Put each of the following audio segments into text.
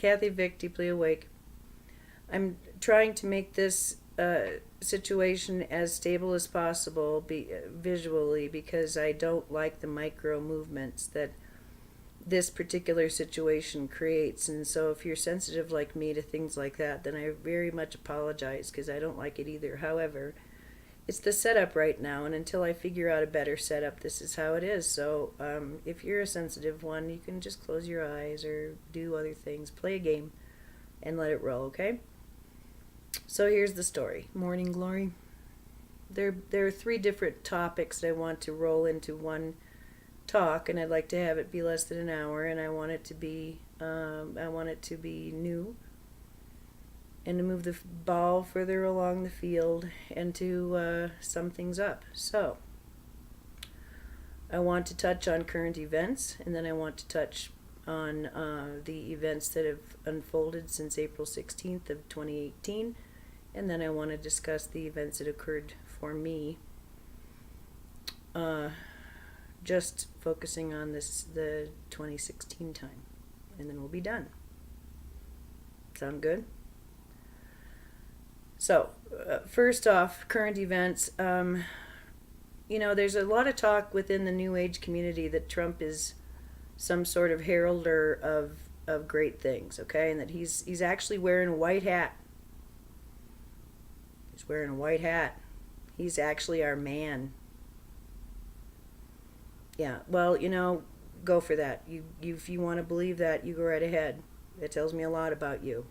Kathy Vick, deeply awake. I'm trying to make this situation as stable as possible visually, because I don't like the micro movements that this particular situation creates. And so if you're sensitive like me to things like that, then I very much apologize, because I don't like it either. However, it's the setup right now, and until I figure out a better setup, this is how it is. So if you're a sensitive one, you can just close your eyes or do other things, play a game, and let it roll, okay? So here's the story. Morning Glory. There are 3 different topics that I want to roll into one talk, and I'd like to have it be less than an hour, and I want it to be new, and to move the ball further along the field, and to sum things up. So I want to touch on current events, and then I want to touch on the events that have unfolded since April 16th of 2018, and then I want to discuss the events that occurred for me, just focusing on the 2016 time, and then we'll be done. Sound good? So, first off, current events. There's a lot of talk within the New Age community that Trump is some sort of heralder of great things, okay? And that he's actually wearing a white hat. He's wearing a white hat. He's actually our man. Yeah, well, go for that. If you want to believe that, you go right ahead. It tells me a lot about you.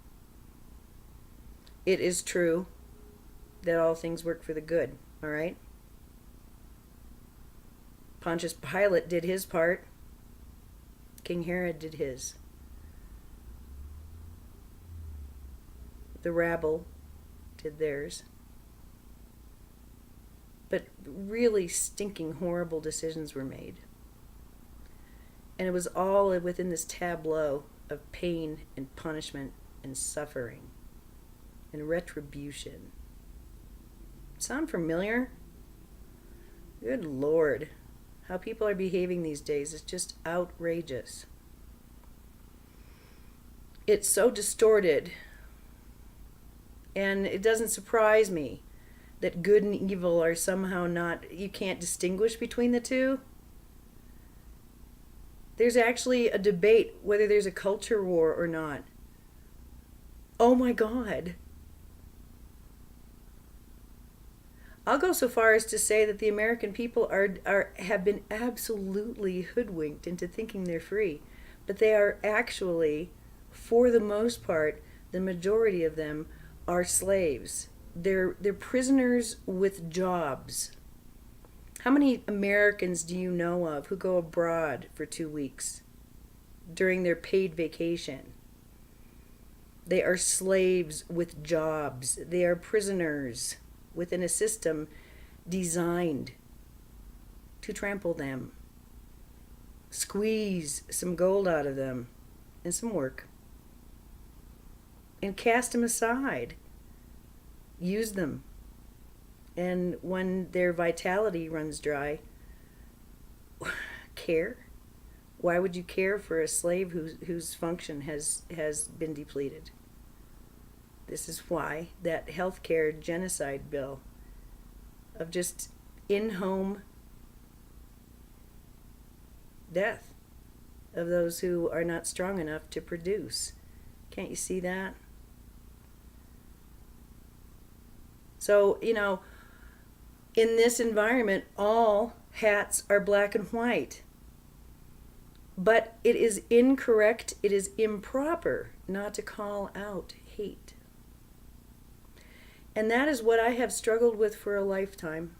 It is true that all things work for the good, all right? Pontius Pilate did his part. King Herod did his. The rabble did theirs. But really stinking, horrible decisions were made. And it was all within this tableau of pain and punishment and suffering and retribution. Sound familiar? Good Lord. How people are behaving these days is just outrageous. It's so distorted. And it doesn't surprise me that good and evil are somehow not, you can't distinguish between the two. There's actually a debate whether there's a culture war or not. Oh my God. I'll go so far as to say that the American people have been absolutely hoodwinked into thinking they're free. But they are actually, for the most part, the majority of them are slaves. They're prisoners with jobs. How many Americans do you know of who go abroad for 2 weeks during their paid vacation? They are slaves with jobs. They are prisoners within a system designed to trample them, squeeze some gold out of them and some work, and cast them aside, use them. And when their vitality runs dry, care? Why would you care for a slave whose function has been depleted? This is why that healthcare genocide bill of just in-home death of those who are not strong enough to produce. Can't you see that? So, in this environment, all hats are black and white. But it is incorrect, it is improper not to call out hate. And that is what I have struggled with for a lifetime.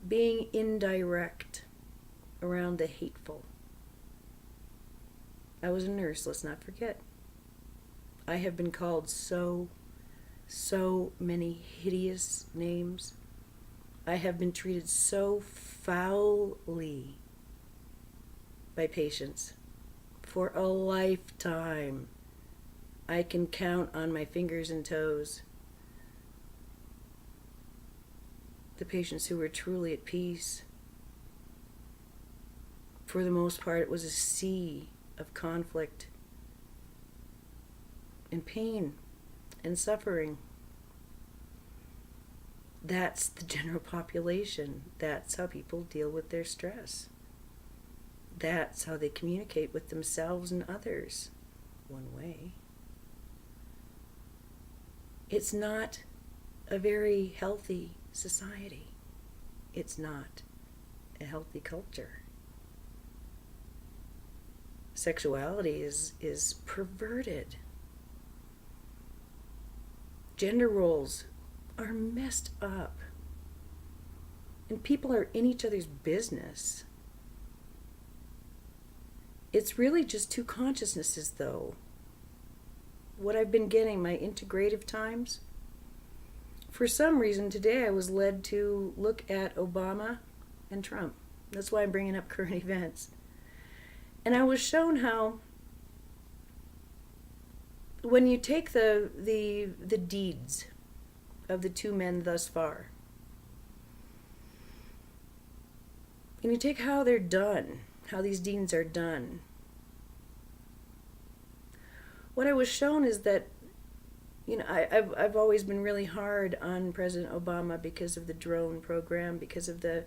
Being indirect around the hateful. I was a nurse, let's not forget. I have been called so many hideous names. I have been treated so foully by patients for a lifetime. I can count on my fingers and toes the patients who were truly at peace. For the most part, it was a sea of conflict and pain and suffering. That's the general population. That's how people deal with their stress. That's how they communicate with themselves and others. One way. It's not a very healthy society. It's not a healthy culture. Sexuality is perverted. Gender roles are messed up. And people are in each other's business. It's really just two consciousnesses, though. What I've been getting, my integrative times. For some reason, today I was led to look at Obama and Trump. That's why I'm bringing up current events. And I was shown how when you take the deeds of the two men thus far, and you take how they're done, how these deeds are done, what I was shown is that, you know, I've always been really hard on President Obama because of the drone program, because of the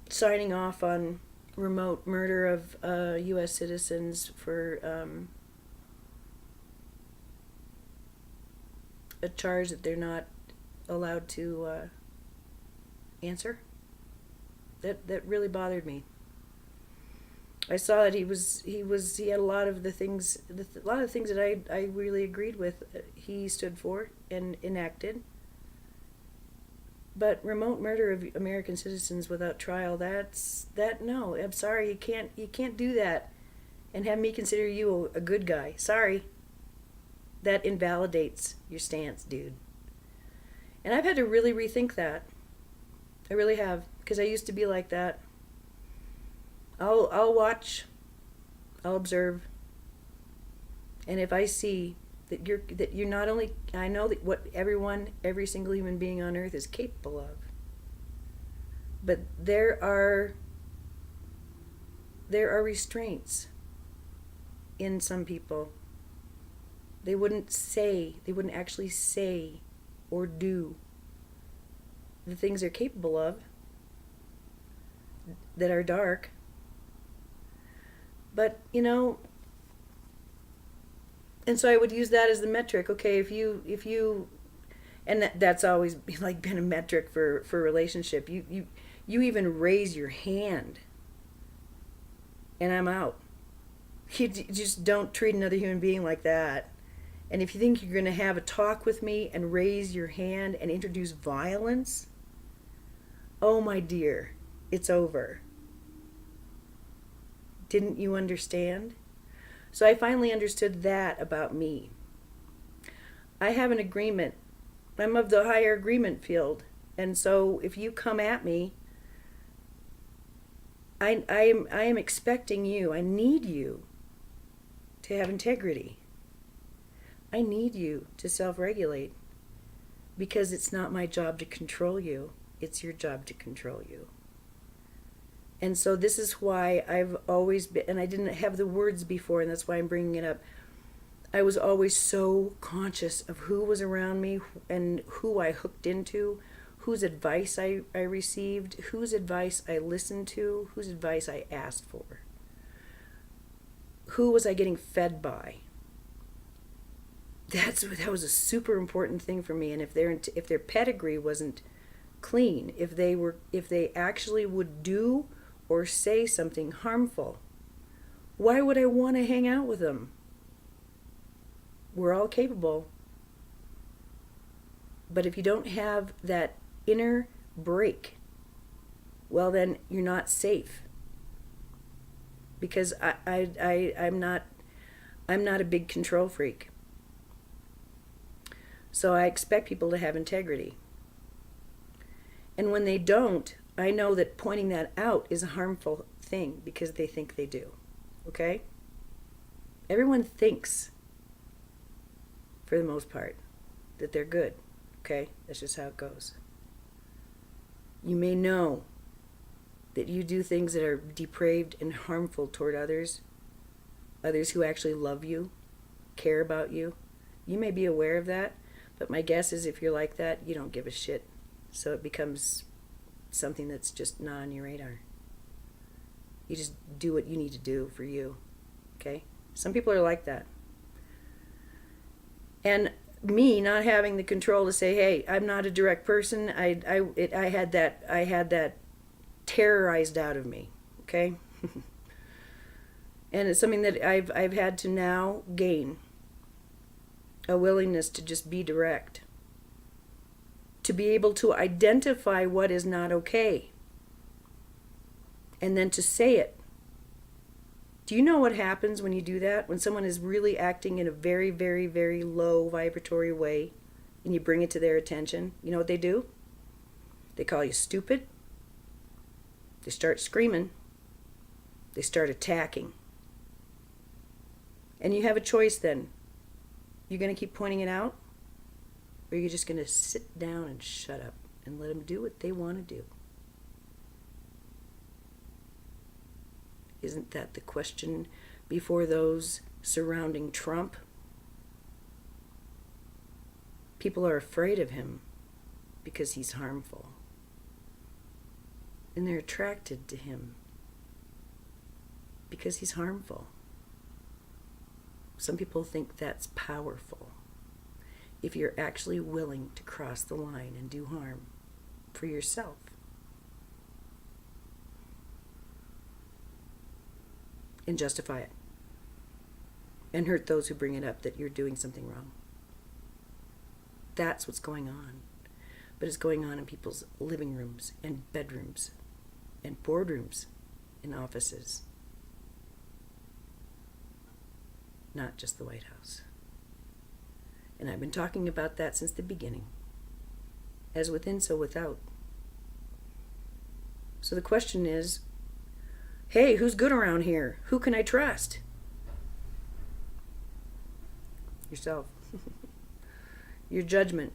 signing off on remote murder of U.S. citizens for a charge that they're not allowed to answer. That really bothered me. I saw that he had a lot of the things that I really agreed with. He stood for and enacted. But remote murder of American citizens without trial, no. I'm sorry, you can't do that and have me consider you a good guy. Sorry. That invalidates your stance, dude. And I've had to really rethink that. I really have, because I used to be like that. I'll watch, I'll observe, and if I see that you're not only, I know that what every single human being on earth is capable of, but there are restraints in some people. They wouldn't actually say or do the things they're capable of that are dark. But, you know, and so I would use that as the metric. Okay, if you and that's always been a metric for a relationship. You even raise your hand and I'm out. You just don't treat another human being like that. And if you think you're going to have a talk with me and raise your hand and introduce violence, oh my dear, it's over. Didn't you understand? So I finally understood that about me. I have an agreement. I'm of the higher agreement field. And so if you come at me, I am expecting you. I need you to have integrity. I need you to self-regulate, because it's not my job to control you. It's your job to control you. And so this is why I've always been, and I didn't have the words before, and that's why I'm bringing it up. I was always so conscious of who was around me and who I hooked into, whose advice I received, whose advice I listened to, whose advice I asked for. Who was I getting fed by? That was a super important thing for me. And if their pedigree wasn't clean, if they actually would do or say something harmful, why would I want to hang out with them? We're all capable. But if you don't have that inner break, well then you're not safe. Because I'm not a big control freak. So I expect people to have integrity. And when they don't, I know that pointing that out is a harmful thing because they think they do. Okay? Everyone thinks, for the most part, that they're good. Okay? That's just how it goes. You may know that you do things that are depraved and harmful toward others who actually love you, care about you. You may be aware of that, but my guess is if you're like that, you don't give a shit. So it becomes something that's just not on your radar. You just do what you need to do for you, okay? Some people are like that. And me not having the control to say, hey, I'm not a direct person, I had that terrorized out of me, okay? And it's something that I've had to now gain, a willingness to just be direct, to be able to identify what is not okay, and then to say it. Do you know what happens when you do that? When someone is really acting in a very, very, very low vibratory way, and you bring it to their attention, you know what they do? They call you stupid. They start screaming. They start attacking. And you have a choice then. You're going to keep pointing it out, or you're just going to sit down and shut up and let them do what they want to do. Isn't that the question before those surrounding Trump? People are afraid of him because he's harmful. And they're attracted to him because he's harmful. Some people think that's powerful. If you're actually willing to cross the line and do harm for yourself. And justify it. And hurt those who bring it up that you're doing something wrong. That's what's going on. But it's going on in people's living rooms and bedrooms and boardrooms and offices. Not just the White House. And I've been talking about that since the beginning. As within, so without. So the question is, hey, who's good around here? Who can I trust? Yourself. Your judgment.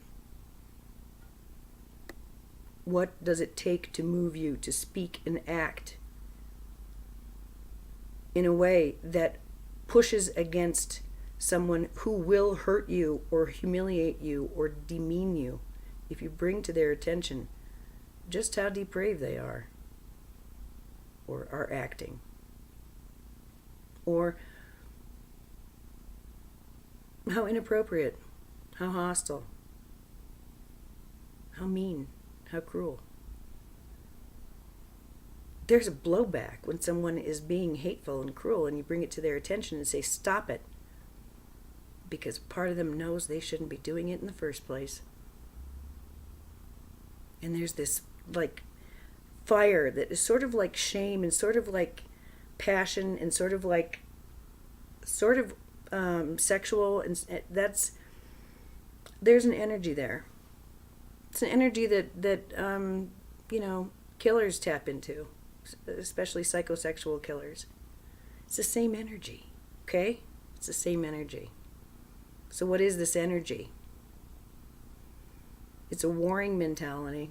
What does it take to move you to speak and act in a way that pushes against someone who will hurt you or humiliate you or demean you if you bring to their attention just how depraved they are or are acting, or how inappropriate, how hostile, how mean, how cruel. There's a blowback when someone is being hateful and cruel and you bring it to their attention and say, stop it. Because part of them knows they shouldn't be doing it in the first place. And there's this like fire that is sort of like shame and sort of like passion and sort of sexual, and there's an energy there. It's an energy that killers tap into, especially psychosexual killers. It's the same energy, okay? It's the same energy. So what is this energy? It's a warring mentality.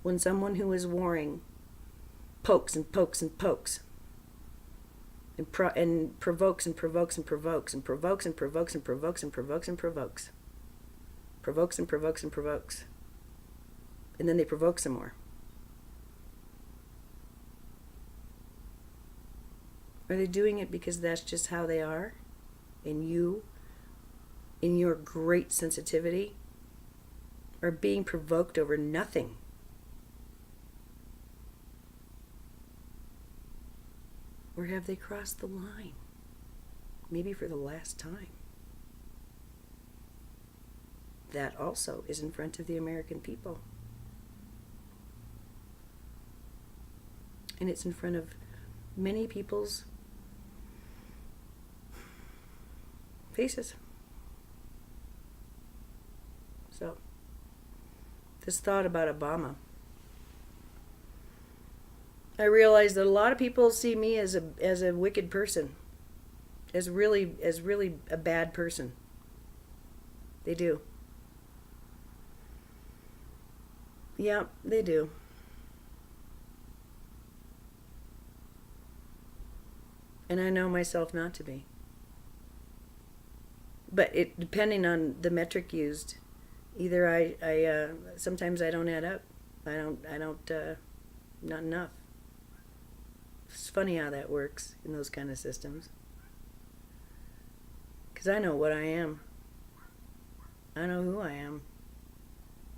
When someone who is warring pokes and pokes and pokes and provokes and provokes and provokes and provokes and provokes and provokes and provokes and provokes, provokes and provokes and provokes, and then they provoke some more. Are they doing it because that's just how they are? And you, in your great sensitivity, are being provoked over nothing? Or have they crossed the line? Maybe for the last time. That also is in front of the American people. And it's in front of many people's faces. So, this thought about Obama. I realize that a lot of people see me as a wicked person, as really a bad person. They do. Yeah, they do. And I know myself not to be. But it depending on the metric used, either I sometimes I don't add up. I don't not enough. It's funny how that works in those kind of systems. Because I know what I am. I know who I am.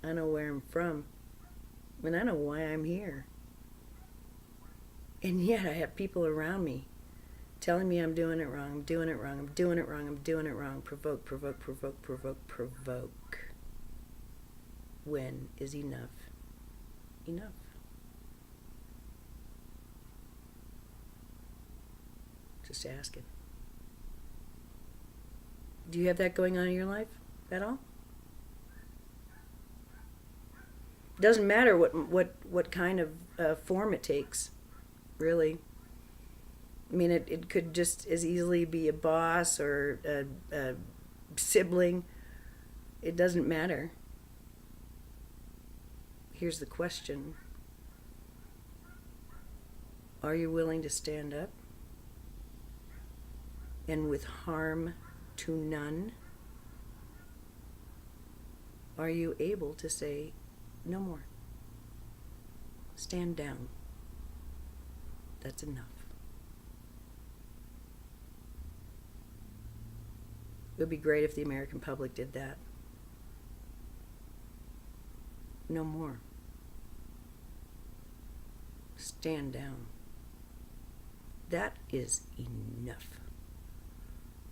I know where I'm from. And I know why I'm here. And yet I have people around me telling me I'm doing it wrong, I'm doing it wrong, I'm doing it wrong, I'm doing it wrong. Provoke, provoke, provoke, provoke, provoke. When is enough? Enough. Just asking. Do you have that going on in your life at all? Doesn't matter what kind of form it takes, really. I mean, it could just as easily be a boss or a sibling. It doesn't matter. Here's the question. Are you willing to stand up? And with harm to none? Are you able to say, no more? Stand down. That's enough. It would be great if the American public did that. No more. Stand down. That is enough.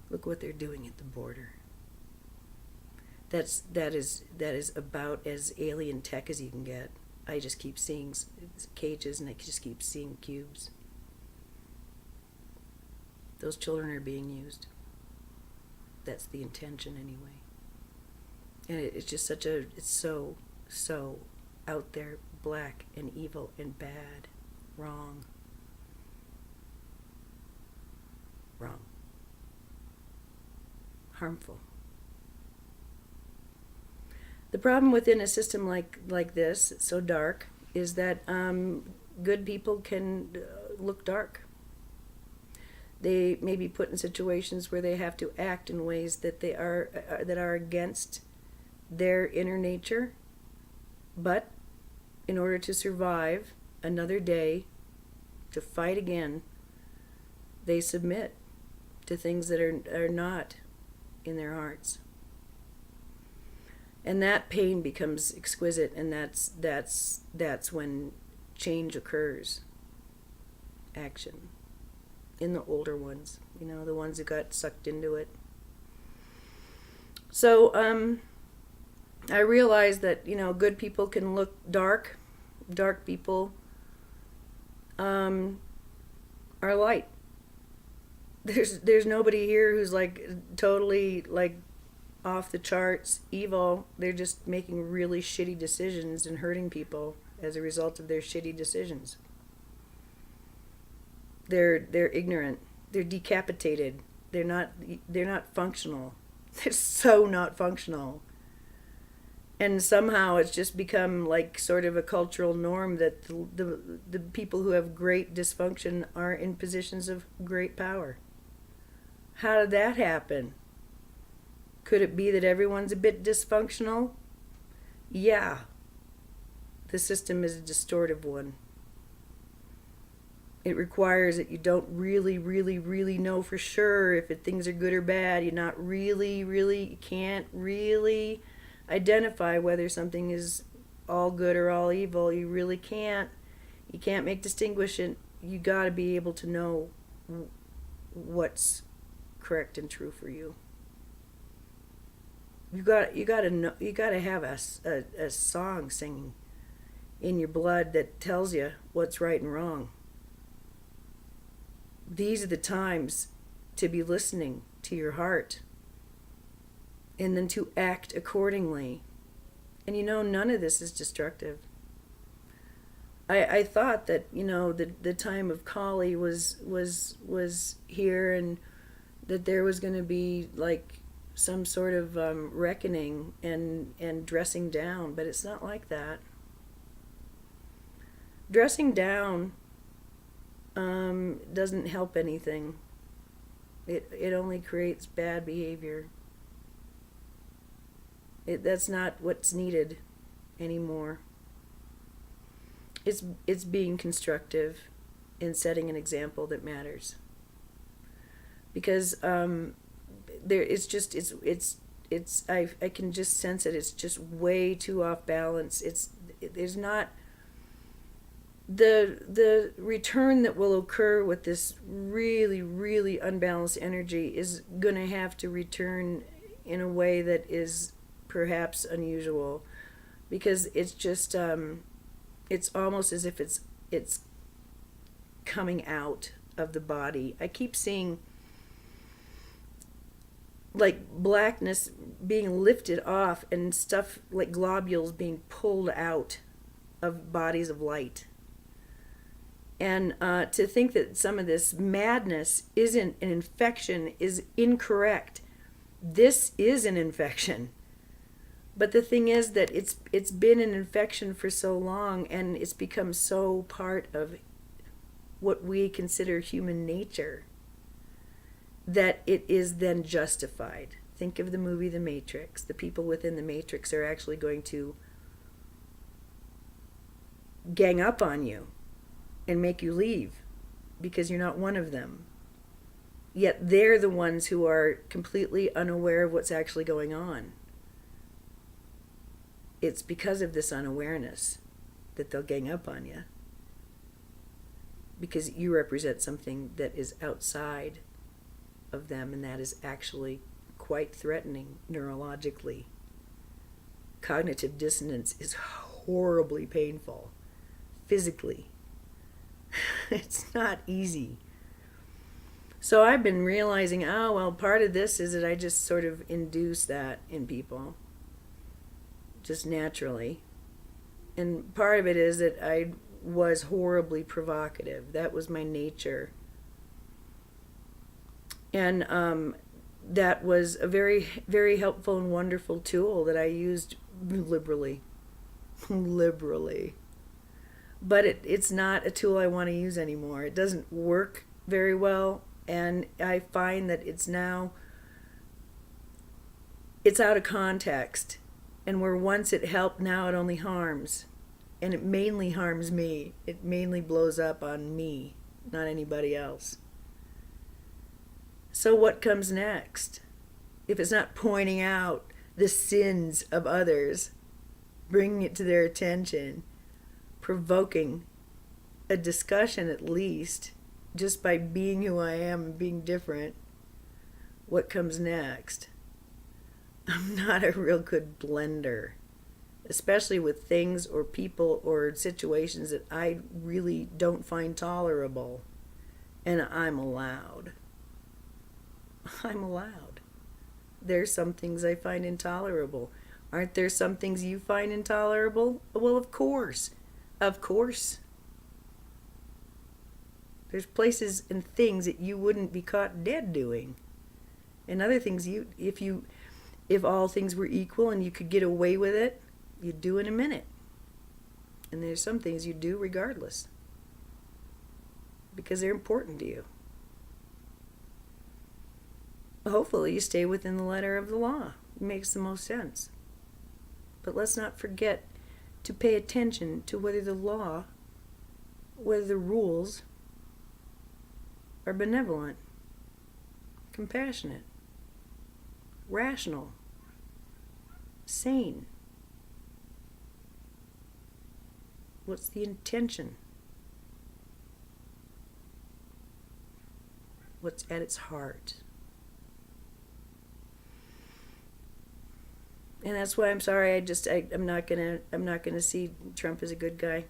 Look what they're doing at the border. That is about as alien tech as you can get. I just keep seeing cages and I just keep seeing cubes. Those children are being used. That's the intention anyway. And it's just it's so out there, black and evil and bad, wrong. Harmful. The problem within a system like this, so dark, is that good people can look dark. They may be put in situations where they have to act in ways that are against their inner nature, but in order to survive another day, to fight again, they submit to things that are not in their hearts. And that pain becomes exquisite, and that's when change occurs. Action. In the older ones, the ones who got sucked into it. So I realized that good people can look dark. Dark people are light. There's nobody here who's totally off the charts evil. They're just making really shitty decisions and hurting people as a result of their shitty decisions. They're ignorant. They're decapitated. They're not functional. They're so not functional. And somehow it's just become sort of a cultural norm that the people who have great dysfunction are in positions of great power. How did that happen? Could it be that everyone's a bit dysfunctional? Yeah. The system is a distortive one. It requires that you don't really, really, really know for sure if things are good or bad. You're not you can't really identify whether something is all good or all evil. You really can't. You can't distinguish it. You got to be able to know what's correct and true for you. You got to have a song singing in your blood that tells you what's right and wrong. These are the times to be listening to your heart and then to act accordingly. And none of this is destructive. I thought that the time of Kali was here, and that there was going to be some sort of reckoning and dressing down, but it's not like that. dressing down doesn't help anything. It only creates bad behavior. That's not what's needed anymore. It's being constructive and setting an example that matters. Because I can just sense it. It's just way too off balance. There's not the return that will occur with this really, really unbalanced energy is going to have to return in a way that is perhaps unusual, because it's just it's almost as if it's coming out of the body. I keep seeing like blackness being lifted off and stuff like globules being pulled out of bodies of light. And to think that some of this madness isn't an infection is incorrect. This is an infection. But the thing is that it's been an infection for so long, and it's become so part of what we consider human nature that it is then justified. Think of the movie The Matrix. The people within the Matrix are actually going to gang up on you and make you leave because you're not one of them. Yet they're the ones who are completely unaware of what's actually going on. It's because of this unawareness that they'll gang up on you, because you represent something that is outside of them, and that is actually quite threatening neurologically. Cognitive dissonance is horribly painful physically. It's not easy. So I've been realizing, oh, well, part of this is that I just sort of induce that in people, just naturally. And part of it is that I was horribly provocative. That was my nature. And that was a very, very helpful and wonderful tool that I used liberally. Liberally. But it's not a tool I want to use anymore. It doesn't work very well, and I find that it's out of context. And where once it helped, now it only harms. And it mainly harms me. It mainly blows up on me, not anybody else. So what comes next? If it's not pointing out the sins of others, bringing it to their attention, provoking a discussion at least, just by being who I am and being different, what comes next? I'm not a real good blender, especially with things or people or situations that I really don't find tolerable. And I'm allowed. I'm allowed. There's some things I find intolerable. Aren't there some things you find intolerable? Well, of course. Of course. There's places and things that you wouldn't be caught dead doing. And other things if all things were equal and you could get away with it, you'd do in a minute. And there's some things you do regardless, because they're important to you. Hopefully you stay within the letter of the law. It makes the most sense. But let's not forget to pay attention to whether the law, whether the rules are benevolent, compassionate, rational, sane. What's the intention? What's at its heart? And that's why I'm sorry. I'm not gonna see Trump as a good guy.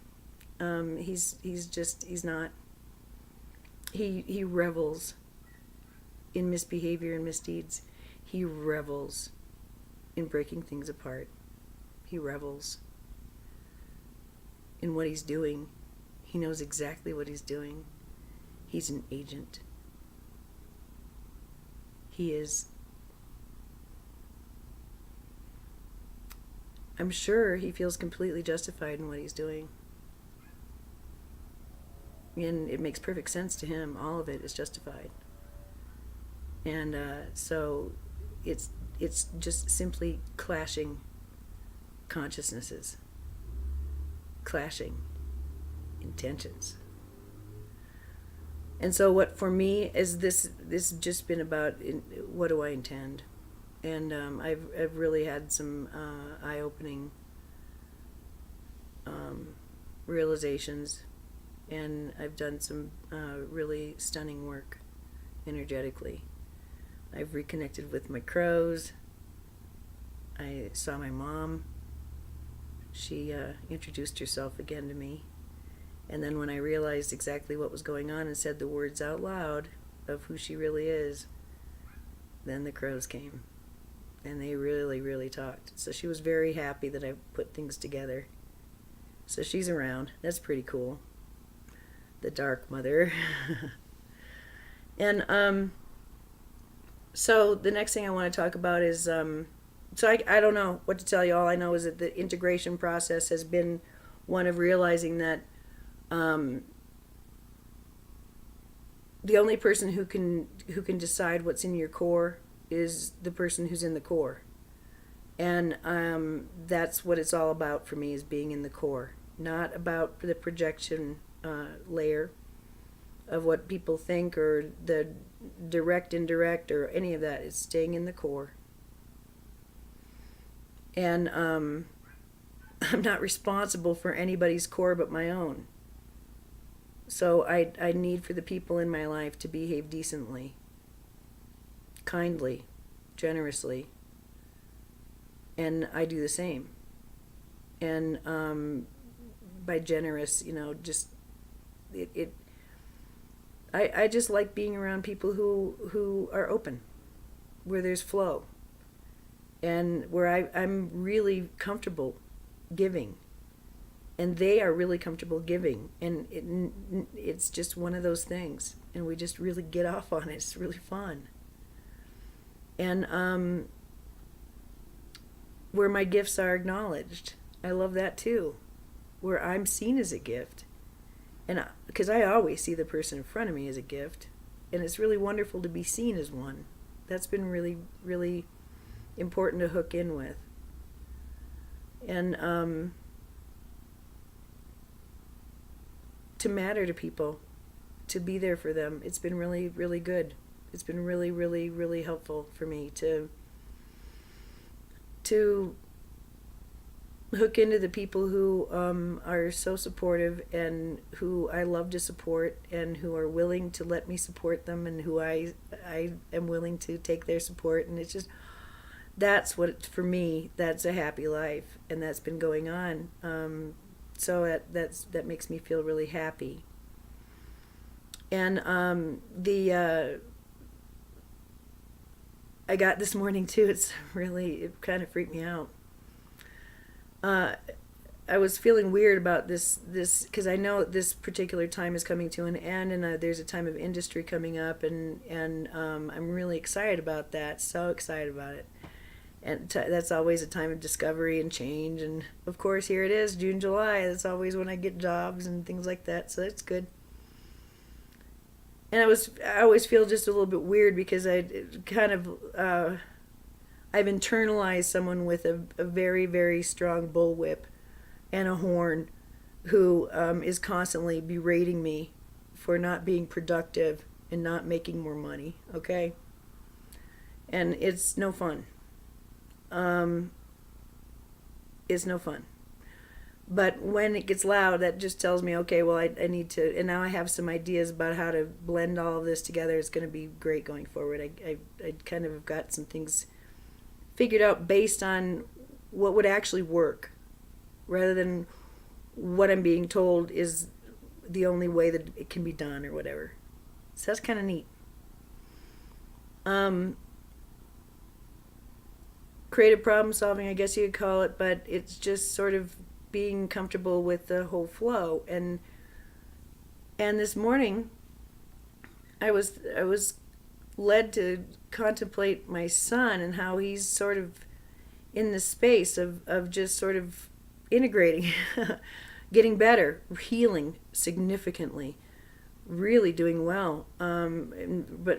He's not. He revels in misbehavior and misdeeds. He revels in breaking things apart. He revels in what he's doing. He knows exactly what he's doing. He's an agent. He is. I'm sure he feels completely justified in what he's doing. and it makes perfect sense to him. All of it is justified. And so it's just simply clashing consciousnesses, clashing intentions. And so what for me is this just been about what do I intend? And I've really had some eye-opening realizations, and I've done some really stunning work energetically. I've reconnected with my crows. I saw my mom. She introduced herself again to me. And then when I realized exactly what was going on and said the words out loud of who she really is, then the crows came. And they really, really talked. So she was very happy that I put things together. So she's around. That's pretty cool. The Dark Mother. And so the next thing I want to talk about is, so I don't know what to tell you. All I know is that the integration process has been one of realizing that the only person who can decide what's in your core is the person who's in the core. And that's what it's all about for me, is being in the core. Not about the projection layer of what people think or the direct, indirect, or any of that. It's staying in the core. And I'm not responsible for anybody's core but my own. So I need for the people in my life to behave decently, kindly, generously. And I do the same. And by generous, just I just like being around people who are open, where there's flow, and where I'm really comfortable giving, and they are really comfortable giving, and it's just one of those things, and we just really get off on it. It's really fun. And where my gifts are acknowledged, I love that too, where I'm seen as a gift. And because I always see the person in front of me as a gift, and it's really wonderful to be seen as one. That's been really, really important to hook in with. And to matter to people, to be there for them. It's been really, really good. It's been really, really, really helpful for me to hook into the people who are so supportive, and who I love to support, and who are willing to let me support them, and who I am willing to take their support. And it's just, that's what, for me, that's a happy life, and that's been going on. So that makes me feel really happy. And I got this morning too, it kind of freaked me out. I was feeling weird about this because I know this particular time is coming to an end, and there's a time of industry coming up, and I'm really excited about that. So excited about it. And that's always a time of discovery and change. And of course, here it is, June, July. That's always when I get jobs and things like that. So that's good. And I always feel just a little bit weird because I've internalized someone with a very, very strong bullwhip and a horn, who is constantly berating me for not being productive and not making more money, okay? And it's no fun. It's no fun. But when it gets loud, that just tells me, okay, well, I need to, and now I have some ideas about how to blend all of this together. It's going to be great going forward. I kind of got some things figured out based on what would actually work, rather than what I'm being told is the only way that it can be done or whatever. So that's kind of neat. Creative problem solving, I guess you could call it, but it's just sort of being comfortable with the whole flow. And this morning I was led to contemplate my son and how he's sort of in the space of just sort of integrating, getting better, healing significantly, really doing well. But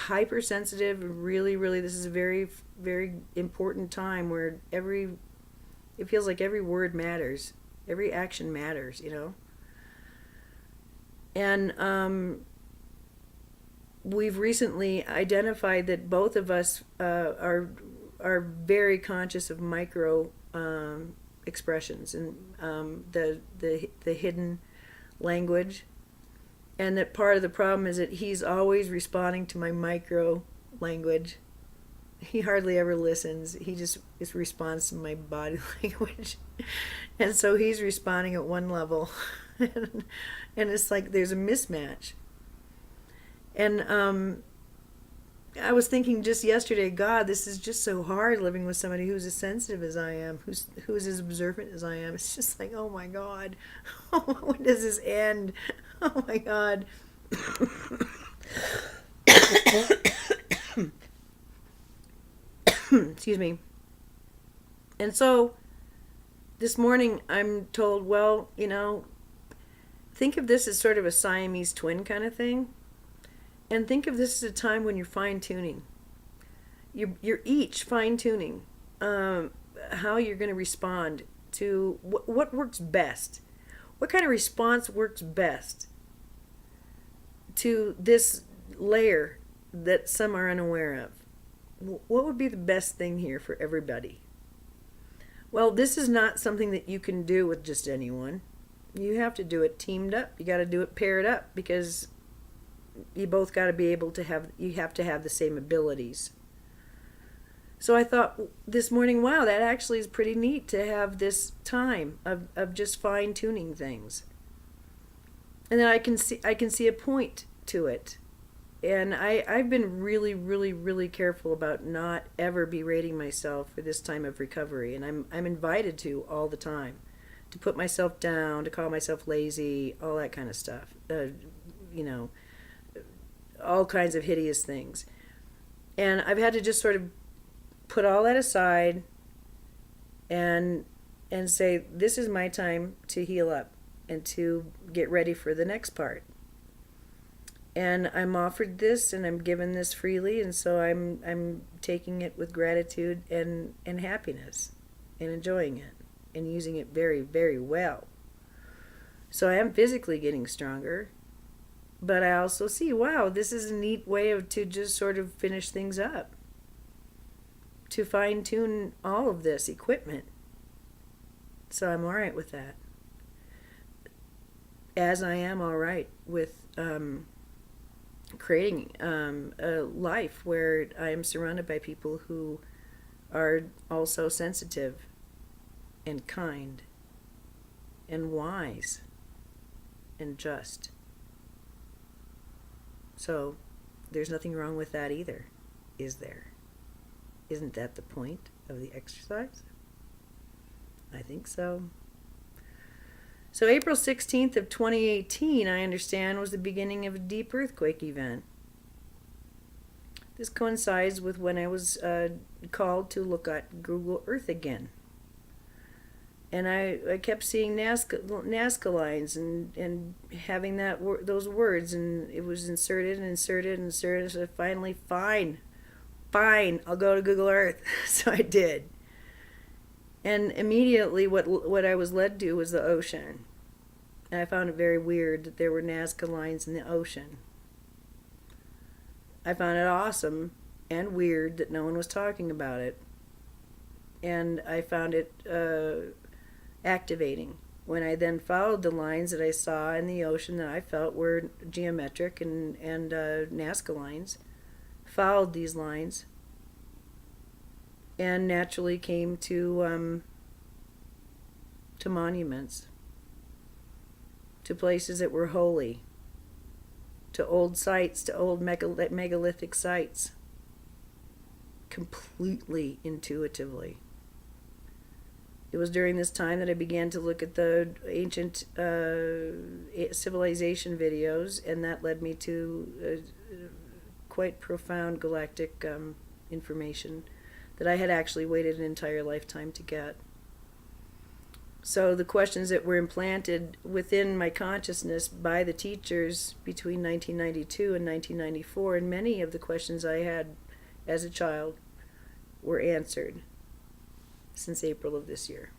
hypersensitive, really, really, this is a very, very important time where it feels like every word matters, every action matters, you know. And we've recently identified that both of us are very conscious of micro expressions and the hidden language, and that part of the problem is that he's always responding to my micro language. He hardly ever listens. He just responds to my body language, and so he's responding at one level, and it's like there's a mismatch. And I was thinking just yesterday, God, this is just so hard living with somebody who's as sensitive as I am, who's as observant as I am. It's just like, oh my God, when does this end? Oh my God. Excuse me. And so this morning I'm told, well, you know, think of this as sort of a Siamese twin kind of thing. And think of this as a time when you're fine-tuning. You're each fine-tuning how you're going to respond to what works best. What kind of response works best to this layer that some are unaware of? What would be the best thing here for everybody? Well, this is not something that you can do with just anyone. You have to do it teamed up. You got to do it paired up, because you both got to be able to you have to have the same abilities. So I thought this morning, wow, that actually is pretty neat to have this time of just fine-tuning things. And then I can see a point to it. And I've been really, really, really careful about not ever berating myself for this time of recovery. And I'm invited to all the time, to put myself down, to call myself lazy, all that kind of stuff. You know, all kinds of hideous things. And I've had to just sort of put all that aside and say, this is my time to heal up and to get ready for the next part. And I'm offered this, and I'm given this freely, and so I'm taking it with gratitude and happiness, and enjoying it, and using it very, very well. So I am physically getting stronger, but I also see, wow, this is a neat way to just sort of finish things up, to fine-tune all of this equipment. So I'm all right with that. As I am all right with creating a life where I am surrounded by people who are also sensitive and kind and wise and just. So there's nothing wrong with that either, is there? Isn't that the point of the exercise? I think so. So April 16th of 2018, I understand, was the beginning of a deep earthquake event. This coincides with when I was called to look at Google Earth again. And I kept seeing Nazca lines and having those words, and it was inserted. So finally, fine, I'll go to Google Earth. So I did. And immediately what I was led to was the ocean. And I found it very weird that there were Nazca lines in the ocean. I found it awesome and weird that no one was talking about it. And I found it activating when I then followed the lines that I saw in the ocean that I felt were geometric and Nazca lines. Followed these lines and naturally came to monuments, to places that were holy, to old sites, to old megalithic sites, completely intuitively. It was during this time that I began to look at the ancient civilization videos, and that led me to quite profound galactic information that I had actually waited an entire lifetime to get. So the questions that were implanted within my consciousness by the teachers between 1992 and 1994, and many of the questions I had as a child were answered since April of this year.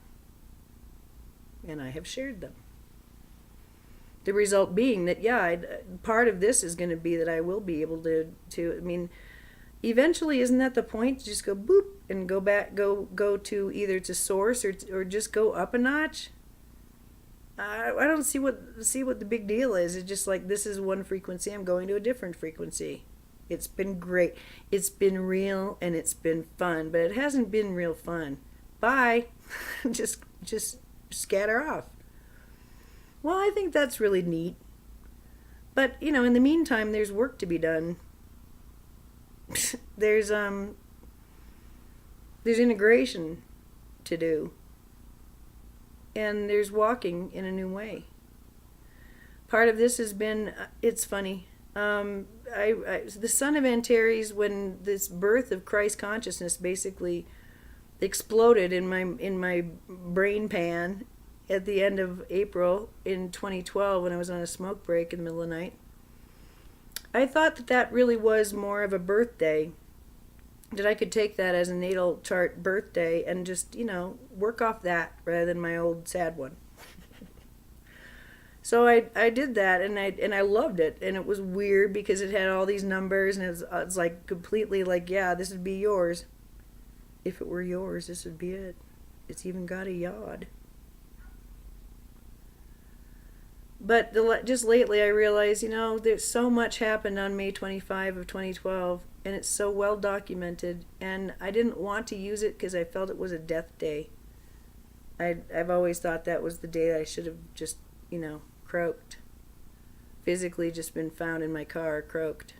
And I have shared them. The result being that, part of this is going to be that I will be able to I mean, eventually, isn't that the point? Just go boop and go back, go to either to source or just go up a notch. I don't see what the big deal is. It's just like, this is one frequency, I'm going to a different frequency. It's been great. It's been real and it's been fun, but it hasn't been real fun. Bye. just scatter off. Well, I think that's really neat. But, in the meantime, there's work to be done. There's integration to do. And there's walking in a new way. Part of this has been, it's funny. The son of Antares, when this birth of Christ consciousness basically exploded in my brain pan at the end of April in 2012 when I was on a smoke break in the middle of the night, I thought that really was more of a birthday, that I could take that as a natal chart birthday and just, work off that rather than my old sad one. So I did that, and I loved it, and it was weird because it had all these numbers, and it's like completely like, yeah, this would be yours. If it were yours, this would be it. It's even got a yod. But just lately I realized, there's so much happened on May 25 of 2012, and it's so well documented, and I didn't want to use it because I felt it was a death day. I've always thought that was the day that I should have just, croaked. Physically just been found in my car, croaked.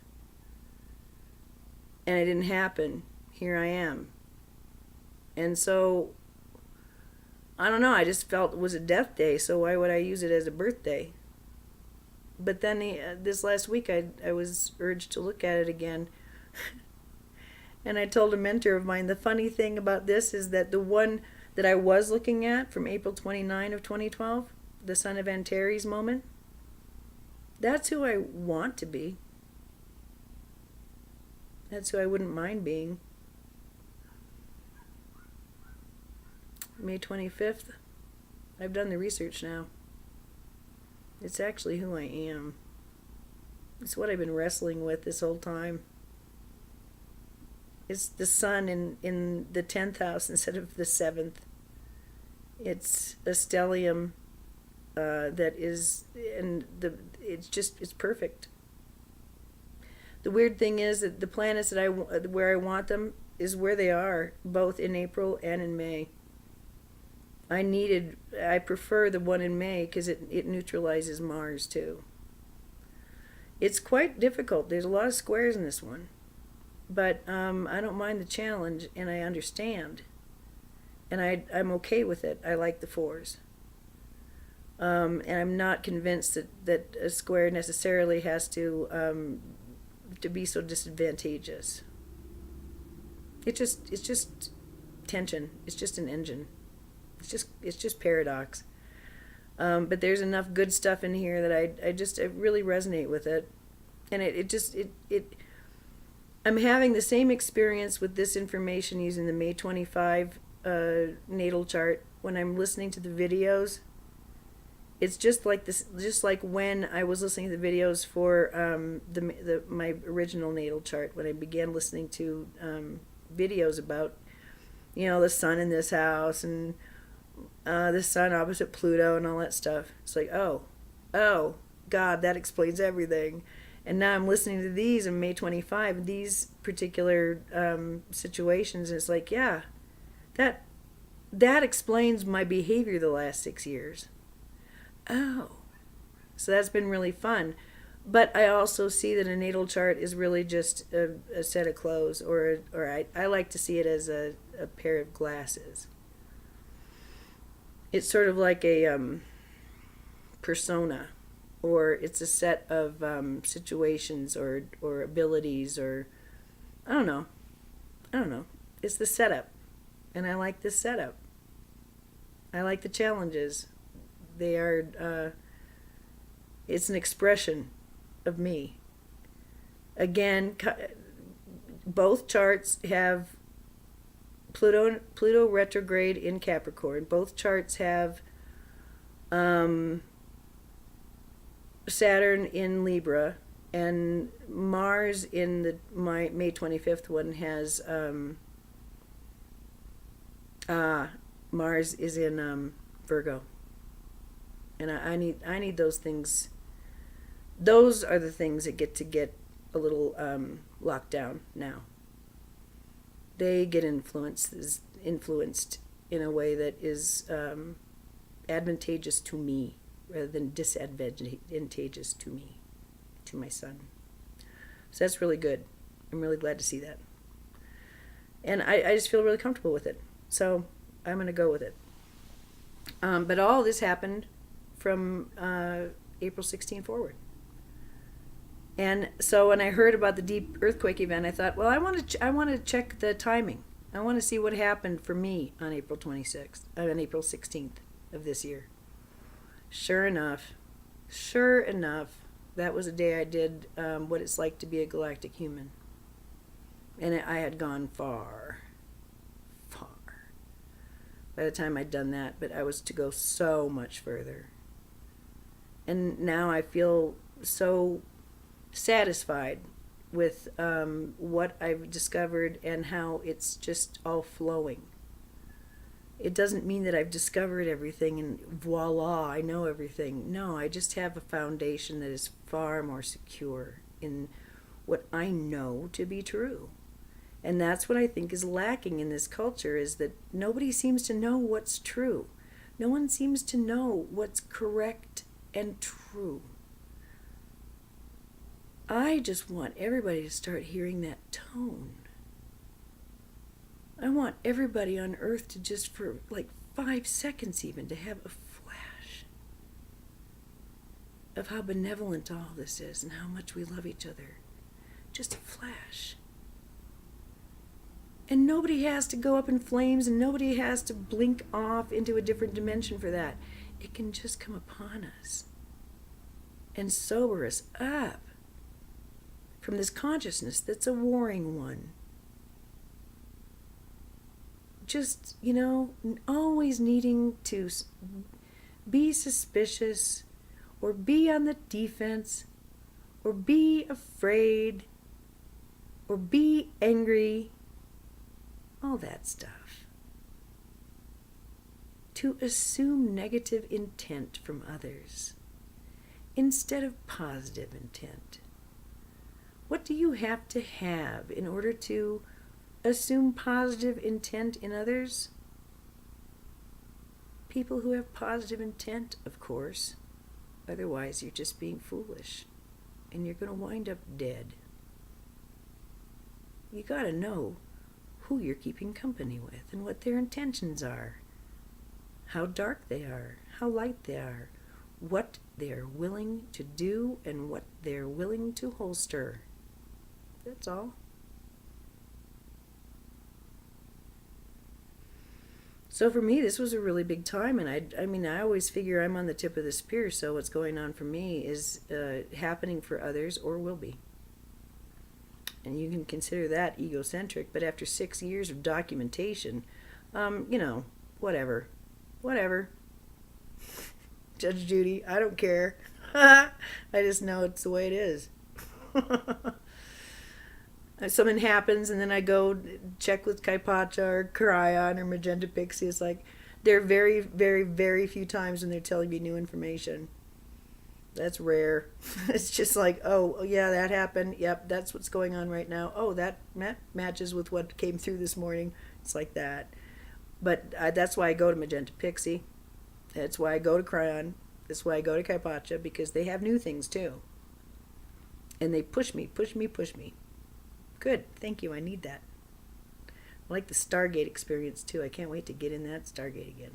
And it didn't happen. Here I am. And so, I don't know, I just felt it was a death day, so why would I use it as a birthday? But then this last week I was urged to look at it again. And I told a mentor of mine, the funny thing about this is that the one that I was looking at from April 29 of 2012, the son of Antares moment, that's who I want to be. That's who I wouldn't mind being. May 25th, I've done the research now. It's actually who I am. It's what I've been wrestling with this whole time. It's the sun in the 10th house instead of the 7th. It's a stellium that is, it's perfect. The weird thing is that the planets where I want them is where they are, both in April and in May. I prefer the one in May because it neutralizes Mars too. It's quite difficult. There's a lot of squares in this one. But I don't mind the challenge, and I understand. And I'm okay with it. I like the fours. And I'm not convinced that a square necessarily has to be so disadvantageous. It's just tension. It's just an engine. It's just paradox. But there's enough good stuff in here that I really resonate with it. And I'm having the same experience with this information using the May 25 natal chart when I'm listening to the videos. It's just like this, just like when I was listening to the videos for my original natal chart, when I began listening to videos about, the sun in this house and the sun opposite Pluto and all that stuff. It's like, oh, God, that explains everything. And now I'm listening to these on May 25, these particular situations, and it's like, yeah, that explains my behavior the last 6 years. Oh. So that's been really fun. But I also see that a natal chart is really just a set of clothes, or I like to see it as a pair of glasses. It's sort of like a persona, or it's a set of situations or abilities, or I don't know. It's the setup, and I like this setup. I like the challenges. They are, it's an expression of me. Again, both charts have Pluto retrograde in Capricorn. Both charts have Saturn in Libra, and Mars in the May 25th one has Mars is in Virgo, and I need those things. Those are the things that get a little locked down now. They get influenced in a way that is advantageous to me rather than disadvantageous to me, to my son. So that's really good. I'm really glad to see that. And I just feel really comfortable with it. So I'm going to go with it. But all this happened from April 16 forward. And so when I heard about the deep earthquake event, I thought, well, I want to check the timing. I want to see what happened for me on April 16th of this year. Sure enough, that was a day I did what it's like to be a galactic human. And I had gone far by the time I'd done that, but I was to go so much further. And now I feel so satisfied with what I've discovered and how it's just all flowing. It doesn't mean that I've discovered everything and voila, I know everything. No, I just have a foundation that is far more secure in what I know to be true. And that's what I think is lacking in this culture, is that nobody seems to know what's true. No one seems to know what's correct and true. I just want everybody to start hearing that tone. I want everybody on earth to just, for like 5 seconds even, to have a flash of how benevolent all this is and how much we love each other. Just a flash. And nobody has to go up in flames, and nobody has to blink off into a different dimension for that. It can just come upon us and sober us up from this consciousness that's a warring one. Just, always needing to be suspicious or be on the defense or be afraid or be angry, all that stuff. To assume negative intent from others instead of positive intent. What do you have to have in order to assume positive intent in others? People who have positive intent, of course. Otherwise, you're just being foolish. And you're going to wind up dead. You got to know who you're keeping company with and what their intentions are. How dark they are. How light they are. What they're willing to do and what they're willing to holster. That's all. So for me, this was a really big time, and I always figure I'm on the tip of the spear, so what's going on for me is happening for others or will be. And you can consider that egocentric, but after 6 years of documentation, whatever. Judge Judy, I don't care. I just know it's the way it is. Something happens, and then I go check with Kaipacha or Cryon or Magenta Pixie. It's like, there are very, very, very few times when they're telling me new information. That's rare. It's just like, oh, yeah, that happened. Yep, that's what's going on right now. Oh, that matches with what came through this morning. It's like that. But that's why I go to Magenta Pixie. That's why I go to Cryon. That's why I go to Kaipacha, because they have new things too. And they push me. Good, thank you, I need that. I like the Stargate experience too. I can't wait to get in that Stargate again.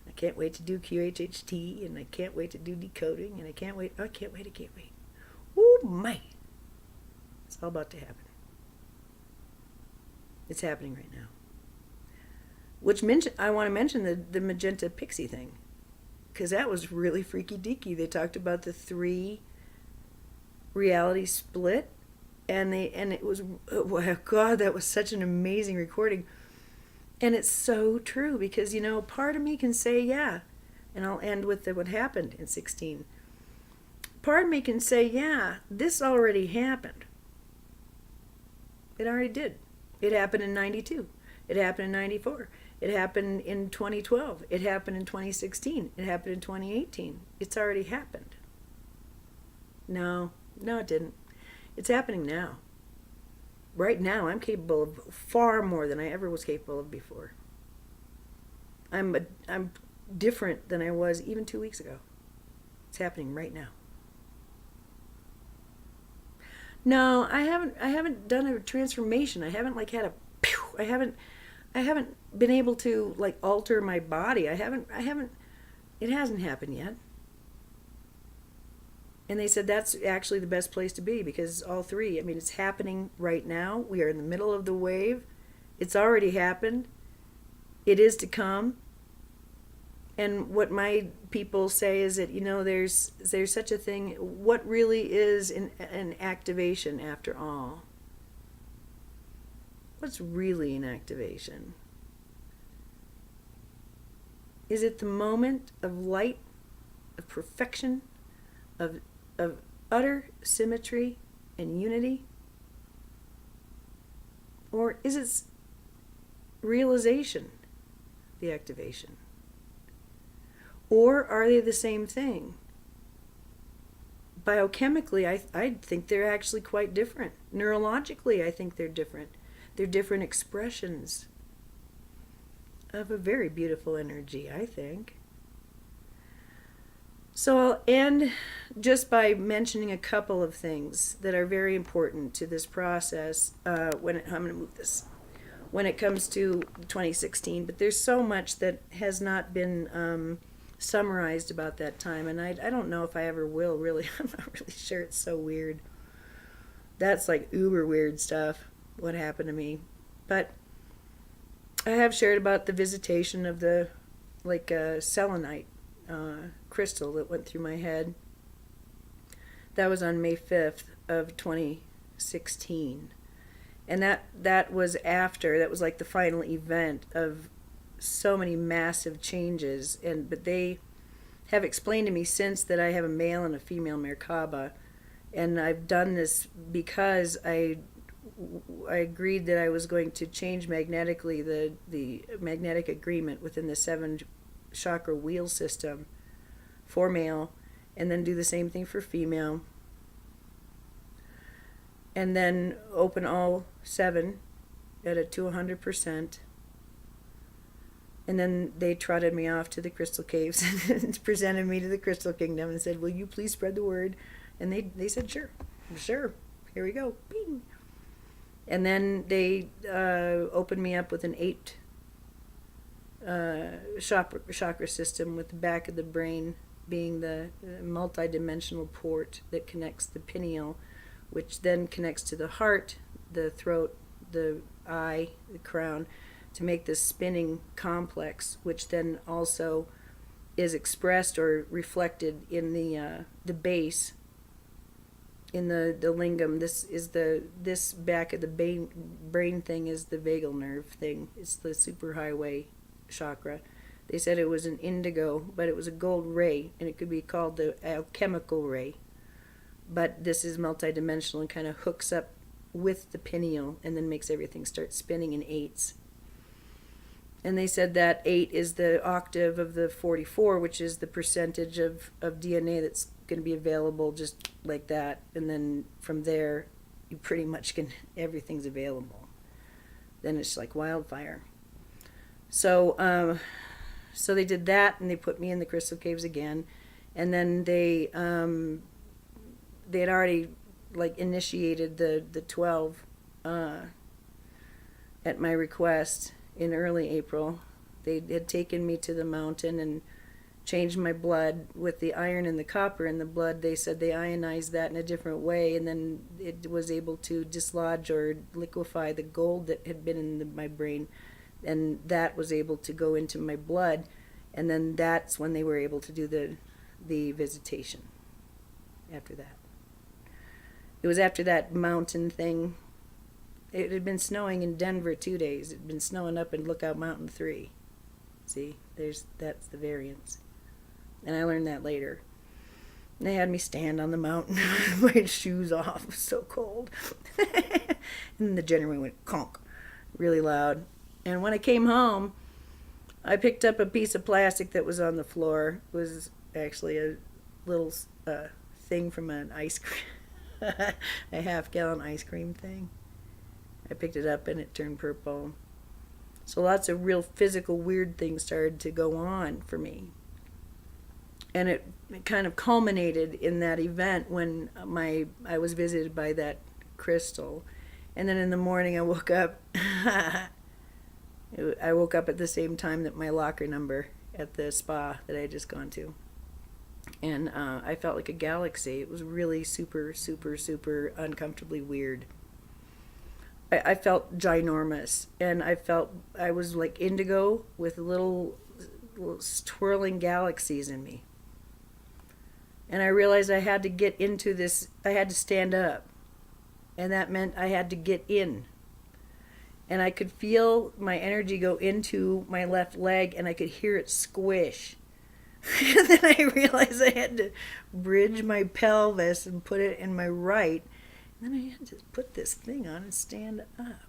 I can't wait to do QHHT, and I can't wait to do decoding, and I can't wait. Oh my! It's all about to happen. It's happening right now. I want to mention the magenta pixie thing, because that was really freaky deaky. They talked about the 3 reality split, and it was, oh God, that was such an amazing recording. And it's so true, because part of me can say yeah, and I'll end with what happened in 16. Part of me can say, yeah, this already happened. It already did. It happened in 92. It happened in 94. It happened in 2012. It happened in 2016. It happened in 2018. It's already happened. No, it didn't. It's happening now. Right now, I'm capable of far more than I ever was capable of before. I'm different than I was even 2 weeks ago. It's happening right now. No, I haven't done a transformation. I haven't had a pew. I haven't been able to alter my body. It hasn't happened yet. And they said that's actually the best place to be, because all 3, it's happening right now. We are in the middle of the wave. It's already happened. It is to come. And what my people say is that, there's such a thing. What really is an activation after all? What's really an activation? Is it the moment of light, of perfection, of utter symmetry and unity? Or is it realization, the activation? Or are they the same thing? Biochemically, I think they're actually quite different. Neurologically, I think they're different. They're different expressions of a very beautiful energy, I think. So I'll end just by mentioning a couple of things that are very important to this process. I'm going to move this when it comes to 2016, but there's so much that has not been summarized about that time, and I don't know if I ever will, really. I'm not really sure. It's so weird. That's uber weird stuff, what happened to me. But I have shared about the visitation of the selenite crystal that went through my head. That was on May 5th of 2016. And that was the final event of so many massive changes, but they have explained to me since that I have a male and a female Merkaba, and I've done this because I agreed that I was going to change magnetically the magnetic agreement within the 7 chakra wheel system for male, and then do the same thing for female, and then open all 7 to 100%. And then they trotted me off to the crystal caves and presented me to the crystal kingdom and said, will you please spread the word? And they said, sure, here we go. Bing. And then they opened me up with an 8 chakra system, with the back of the brain being the multi-dimensional port that connects the pineal, which then connects to the heart, the throat, the eye, the crown, to make this spinning complex, which then also is expressed or reflected in the base, in the lingam. This back of the brain thing is the vagal nerve thing. It's the superhighway chakra. They said it was an indigo, but it was a gold ray, and it could be called the alchemical ray. But this is multidimensional and kind of hooks up with the pineal and then makes everything start spinning in 8s. And they said that 8 is the octave of the 44, which is the percentage of DNA that's going to be available just like that. And then from there, you pretty much everything's available. Then it's like wildfire. So they did that, and they put me in the crystal caves again. And then they had already initiated the 12 at my request. In early April, they had taken me to the mountain and changed my blood with the iron and the copper in the blood. They said they ionized that in a different way, and then it was able to dislodge or liquefy the gold that had been in my brain. and that was able to go into my blood, and then that's when they were able to do the visitation after that. It was after that mountain thing. It had been snowing in Denver 2 days. It had been snowing up in Lookout Mountain 3. See, that's the variance. And I learned that later. And they had me stand on the mountain with my shoes off. It was so cold. And the generator went conk, really loud. And when I came home, I picked up a piece of plastic that was on the floor. It was actually a little thing from an ice cream, a half-gallon ice cream thing. I picked it up and it turned purple. So lots of real physical weird things started to go on for me. And it kind of culminated in that event when I was visited by that crystal. And then in the morning I woke up. I woke up at the same time that my locker number at the spa that I had just gone to. And I felt like a galaxy. It was really super, super, super uncomfortably weird. I felt ginormous, and I felt I was like indigo with little twirling galaxies in me. And I realized I had to get into this, I had to stand up. And that meant I had to get in. And I could feel my energy go into my left leg, and I could hear it squish. And then I realized I had to bridge my pelvis and put it in my right. And then I had to put this thing on and stand up.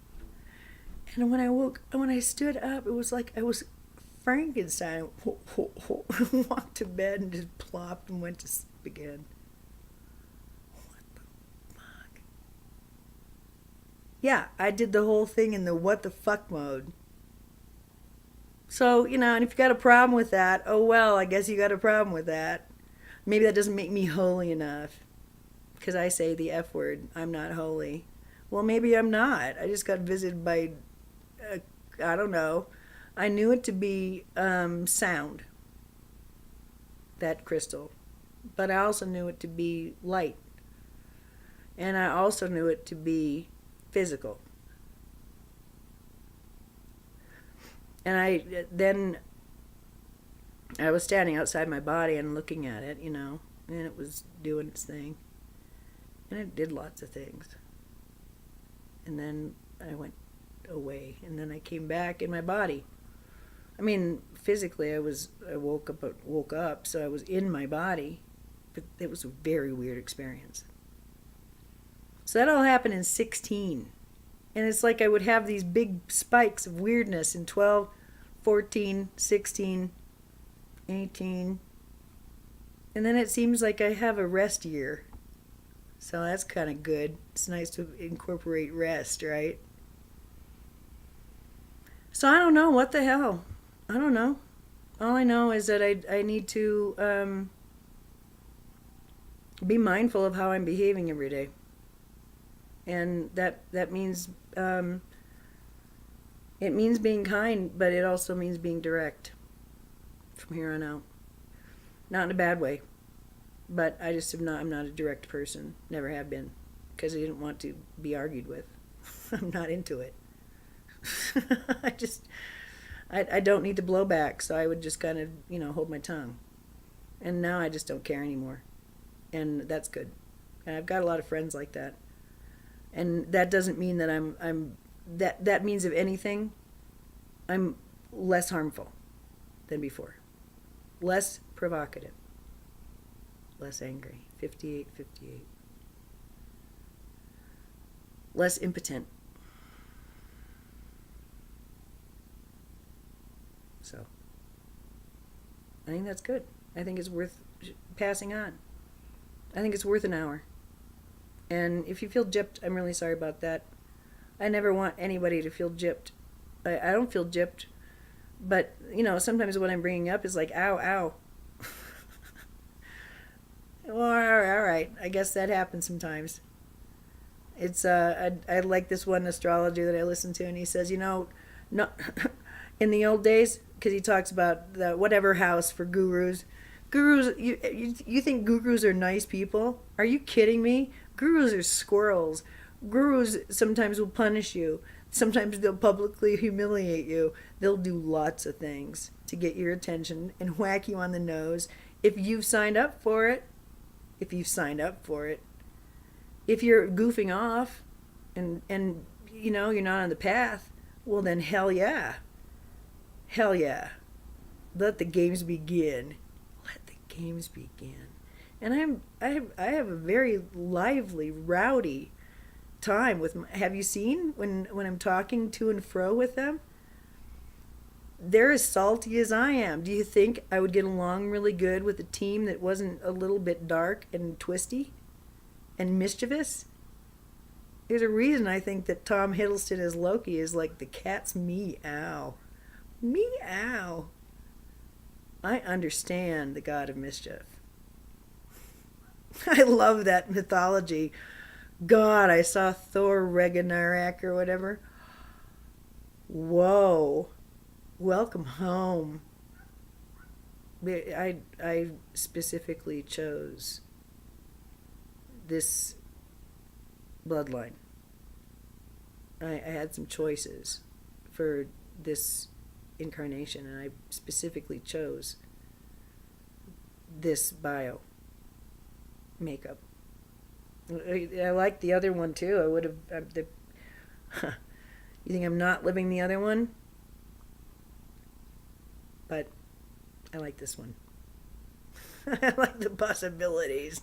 And when I stood up, it was like I was Frankenstein. Walked to bed and just plopped and went to sleep again. What the fuck? Yeah, I did the whole thing in the what the fuck mode. So, and if you got a problem with that, oh well, I guess you got a problem with that. Maybe that doesn't make me holy enough. Because I say the F word, I'm not holy. Well, maybe I'm not. I just got visited by, I don't know. I knew it to be sound, that crystal. But I also knew it to be light. And I also knew it to be physical. And then I was standing outside my body and looking at it, and it was doing its thing. And it did lots of things. And then I went away. And then I came back in my body. I mean, physically I woke up, so I was in my body. But it was a very weird experience. So that all happened in 16. And it's like I would have these big spikes of weirdness in 12, 14, 16, 18. And then it seems like I have a rest year. So that's kind of good. It's nice to incorporate rest, right? So I don't know. What the hell? I don't know. All I know is that I need to be mindful of how I'm behaving every day. And that means it means being kind, but it also means being direct from here on out. Not in a bad way. But I'm not a direct person. Never have been. Because I didn't want to be argued with. I'm not into it. I don't need the blowback, so I would just kind of, hold my tongue. And now I just don't care anymore. And that's good. And I've got a lot of friends like that. And that doesn't mean that that means if anything, I'm less harmful than before. Less provocative. Less angry. 58. Less impotent. So, I think that's good. I think it's worth passing on. I think it's worth an hour. And if you feel gypped, I'm really sorry about that. I never want anybody to feel gypped. I don't feel gypped. But, sometimes what I'm bringing up is like, ow, ow. Well, all right. I guess that happens sometimes. It's I like this one astrologer that I listen to, and he says, no, in the old days, because he talks about the whatever house for gurus. Gurus, you think gurus are nice people? Are you kidding me? Gurus are squirrels. Gurus sometimes will punish you. Sometimes they'll publicly humiliate you. They'll do lots of things to get your attention and whack you on the nose if you've signed up for it. If you've signed up for it. If you're goofing off and you're not on the path, well then hell yeah. Hell yeah. Let the games begin. Let the games begin. And I have a very lively, rowdy time with have you seen when I'm talking to and fro with them? They're as salty as I am. Do you think I would get along really good with a team that wasn't a little bit dark and twisty and mischievous? There's a reason I think that Tom Hiddleston as Loki is like the cat's meow. Meow. I understand the god of mischief. I love that mythology. God, I saw Thor Ragnarok or whatever. Whoa. Welcome home. I specifically chose this bloodline. I had some choices for this incarnation, and I specifically chose this bio makeup. I like the other one too. I would have. You think I'm not living the other one? But I like this one. I like the possibilities.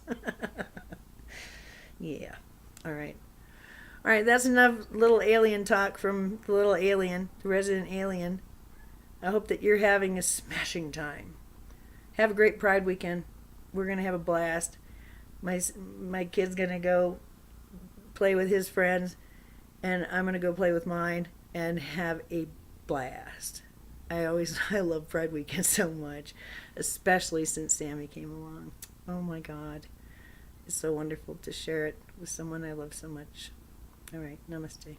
Yeah. All right. All right. That's enough little alien talk from the little alien, the resident alien. I hope that you're having a smashing time. Have a great Pride weekend. We're gonna have a blast. My kid's gonna go play with his friends, and I'm gonna go play with mine and have a blast. I love Pride weekend so much, especially since Sammy came along. Oh my God, it's so wonderful to share it with someone I love so much. All right, namaste.